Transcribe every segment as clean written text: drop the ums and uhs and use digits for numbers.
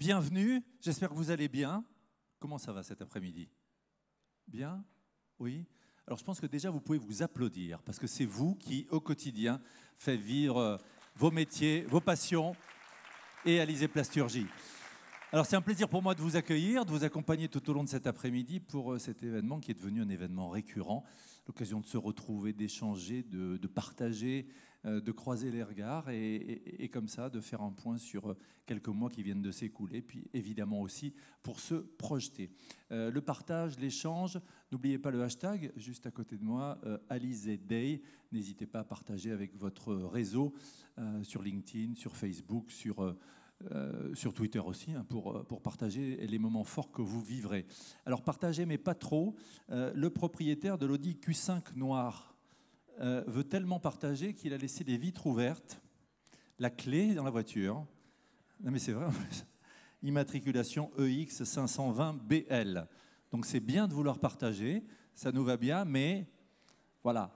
bienvenue, j'espère que vous allez bien. Comment ça va cet après-midi? Bien? Oui? Alors je pense que déjà vous pouvez vous applaudir parce que c'est vous qui, au quotidien, faites vivre vos métiers, vos passions et Alizé Plasturgie. Alors c'est un plaisir pour moi de vous accueillir, de vous accompagner tout au long de cet après-midi pour cet événement qui est devenu un événement récurrent. L'occasion de se retrouver, d'échanger, de partager, de croiser les regards et comme ça de faire un point sur quelques mois qui viennent de s'écouler, puis évidemment aussi pour se projeter. Le partage, l'échange, n'oubliez pas le hashtag juste à côté de moi, Alizé Day. N'hésitez pas à partager avec votre réseau sur LinkedIn, sur Facebook, sur Twitter aussi, hein, pour partager les moments forts que vous vivrez. Alors partagez, mais pas trop. Le propriétaire de l'Audi Q5 noir veut tellement partager qu'il a laissé les vitres ouvertes, la clé dans la voiture. Non mais c'est vrai, immatriculation EX 520BL. Donc c'est bien de vouloir partager, ça nous va bien, mais voilà.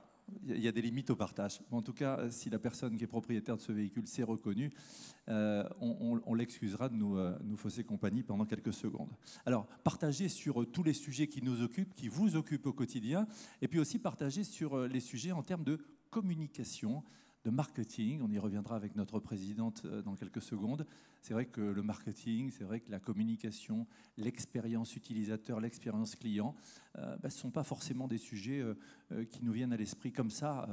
Il y a des limites au partage. En tout cas, si la personne qui est propriétaire de ce véhicule s'est reconnue, on l'excusera de nous fausser compagnie pendant quelques secondes. Alors, partagez sur tous les sujets qui nous occupent, qui vous occupent au quotidien, et puis aussi partagez sur les sujets en termes de communication, de marketing. On y reviendra avec notre présidente dans quelques secondes. C'est vrai que le marketing, c'est vrai que la communication, l'expérience utilisateur, l'expérience client, ne sont pas forcément des sujets qui nous viennent à l'esprit comme ça,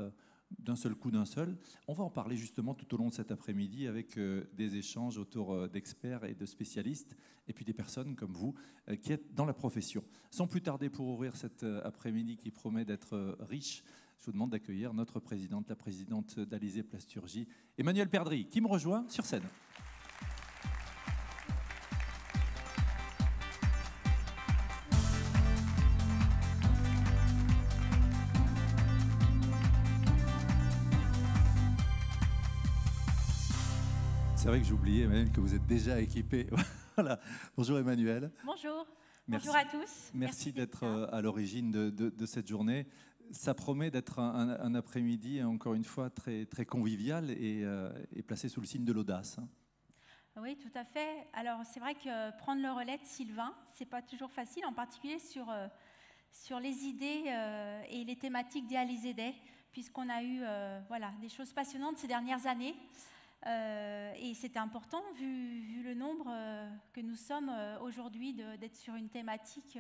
d'un seul coup, d'un seul. On va en parler justement tout au long de cet après-midi avec des échanges autour d'experts et de spécialistes, et puis des personnes comme vous qui êtes dans la profession. Sans plus tarder, pour ouvrir cet après-midi qui promet d'être riche, je vous demande d'accueillir notre présidente, la présidente d'Alizé Plasturgie, Emmanuelle Perdry, qui me rejoint sur scène. C'est vrai que j'ai oublié, Emmanuelle, que vous êtes déjà équipée. Voilà. Bonjour Emmanuelle. Bonjour. Merci. Bonjour à tous. Merci d'être à l'origine de cette journée. Ça promet d'être un après-midi, encore une fois, très, très convivial et placé sous le signe de l'audace. Oui, tout à fait. Alors, c'est vrai que prendre le relais de Sylvain, c'est pas toujours facile, en particulier sur les idées et les thématiques d'Alizé Day, puisqu'on a eu voilà, des choses passionnantes ces dernières années. Et c'était important, vu le nombre que nous sommes aujourd'hui, d'être sur une thématique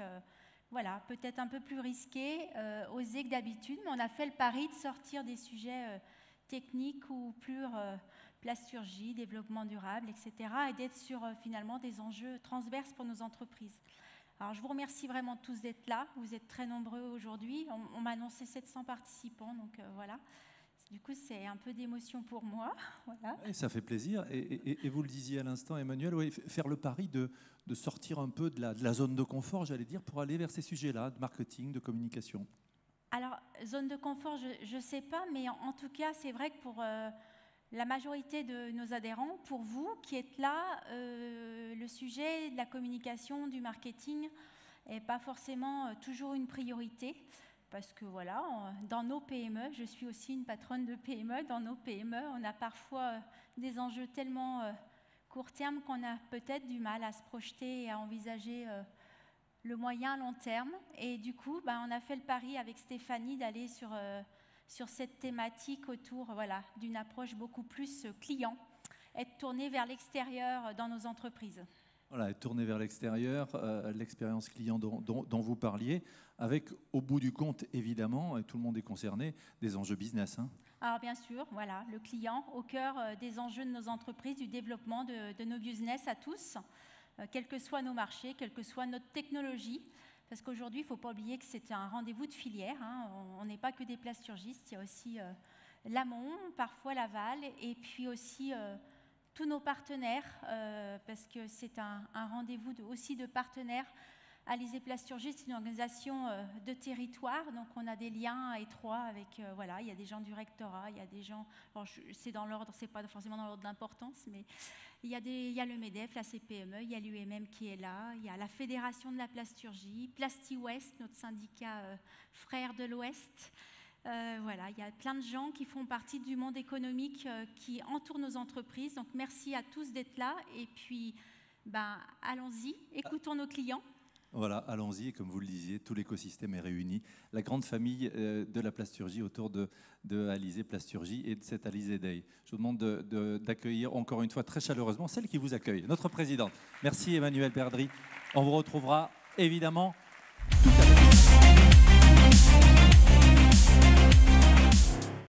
voilà, peut-être un peu plus risquée, osée que d'habitude, mais on a fait le pari de sortir des sujets techniques ou pure plasturgie, développement durable, etc., et d'être sur finalement des enjeux transverses pour nos entreprises. Alors je vous remercie vraiment tous d'être là, vous êtes très nombreux aujourd'hui, on m'a annoncé 700 participants, donc voilà. Du coup, c'est un peu d'émotion pour moi. Voilà. Et ça fait plaisir. Et vous le disiez à l'instant, Emmanuelle, oui, faire le pari de sortir un peu de la zone de confort, j'allais dire, pour aller vers ces sujets-là, de marketing, de communication. Alors, zone de confort, je ne sais pas, mais en tout cas, c'est vrai que pour la majorité de nos adhérents, pour vous qui êtes là, le sujet de la communication, du marketing n'est pas forcément toujours une priorité. Parce que voilà, dans nos PME, je suis aussi une patronne de PME, dans nos PME, on a parfois des enjeux tellement court terme qu'on a peut-être du mal à se projeter et à envisager le moyen long terme. Et du coup, on a fait le pari avec Stéphanie d'aller sur cette thématique autour voilà, d'une approche beaucoup plus client, être tournée vers l'extérieur dans nos entreprises. Voilà, tourner vers l'extérieur, l'expérience client dont vous parliez, avec au bout du compte, évidemment, et tout le monde est concerné, des enjeux business. Hein. Alors bien sûr, voilà, le client au cœur des enjeux de nos entreprises, du développement de nos business à tous, quels que soient nos marchés, quelle que soit notre technologie. Parce qu'aujourd'hui, il ne faut pas oublier que c'est un rendez-vous de filière. Hein. On n'est pas que des plasturgistes, il y a aussi l'amont, parfois l'aval, et puis aussi tous nos partenaires, parce que c'est un rendez-vous aussi de partenaires. Alizé Plasturgie, c'est une organisation de territoire, donc on a des liens étroits avec, voilà, il y a des gens du rectorat, il y a des gens, c'est dans l'ordre, c'est pas forcément dans l'ordre d'importance, mais il y a le MEDEF, la CPME, il y a l'UMM qui est là, il y a la Fédération de la Plasturgie, Plasti-Ouest, notre syndicat frère de l'Ouest. Voilà, il y a plein de gens qui font partie du monde économique qui entoure nos entreprises. Donc merci à tous d'être là. Et puis Ben, allons-y, écoutons nos clients. Voilà, allons-y, et comme vous le disiez, tout l'écosystème est réuni. La grande famille de la plasturgie autour de Alizé Plasturgie et de cette Alizé Day. Je vous demande d'accueillir encore une fois très chaleureusement celle qui vous accueille, notre présidente. Merci Emmanuelle Perdry. On vous retrouvera évidemment